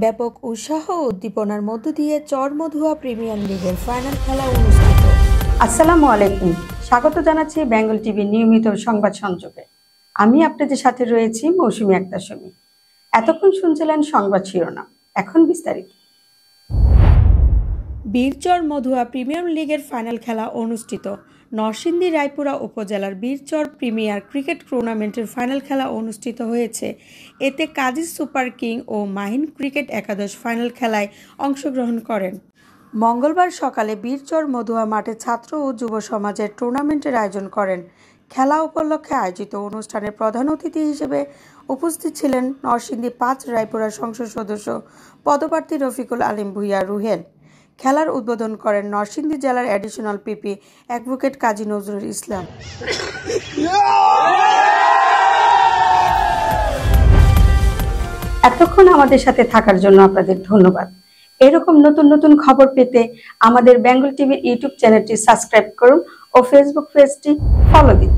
ব্যাপক উৎসাহ ও উদ্দীপনার মধ্য দিয়ে চরমধুয়া প্রিমিয়ার লিগের ফাইনাল খেলা অনুষ্ঠিত। আসসালামু আলাইকুম, স্বাগত জানাচ্ছি বেঙ্গল টিভির নিয়মিত সংবাদ সংযোগে। আমি আপনাদের সাথে রয়েছি মৌসুমী আক্তার সুমি। এতক্ষণ শুনছিলেন সংবাদ শিরোনাম, এখন বিস্তারিত। বীরচর মধুয়া প্রিমিয়ার লিগের ফাইনাল খেলা অনুষ্ঠিত। নরসিংদী রায়পুরা উপজেলার বীরচর প্রিমিয়ার ক্রিকেট টুর্নামেন্টের ফাইনাল খেলা অনুষ্ঠিত হয়েছে। এতে কাজী সুপার কিং ও মাহিন ক্রিকেট একাদশ ফাইনাল খেলায় অংশগ্রহণ করেন। মঙ্গলবার সকালে বীরচর মধুয়া মাঠে ছাত্র ও যুব সমাজের টুর্নামেন্টের আয়োজন করেন। খেলা উপলক্ষে আয়োজিত অনুষ্ঠানে প্রধান অতিথি হিসেবে উপস্থিত ছিলেন নরসিংদী ৫ রায়পুরা সংসদ সদস্য পদপ্রার্থী রফিকুল আলম ভূঁইয়া রুহেল। খেলার উদ্বোধন করেন নরসিংদী জেলার অ্যাডিশনাল পিপি অ্যাডভোকেট কাজী নজরুল ইসলাম। এতক্ষণ আমাদের সাথে থাকার জন্য আপনাদের ধন্যবাদ। এরকম নতুন নতুন খবর পেতে আমাদের বেঙ্গল টিভির ইউটিউব চ্যানেলটি সাবস্ক্রাইব করুন ও ফেসবুক পেজটি ফলো দিন।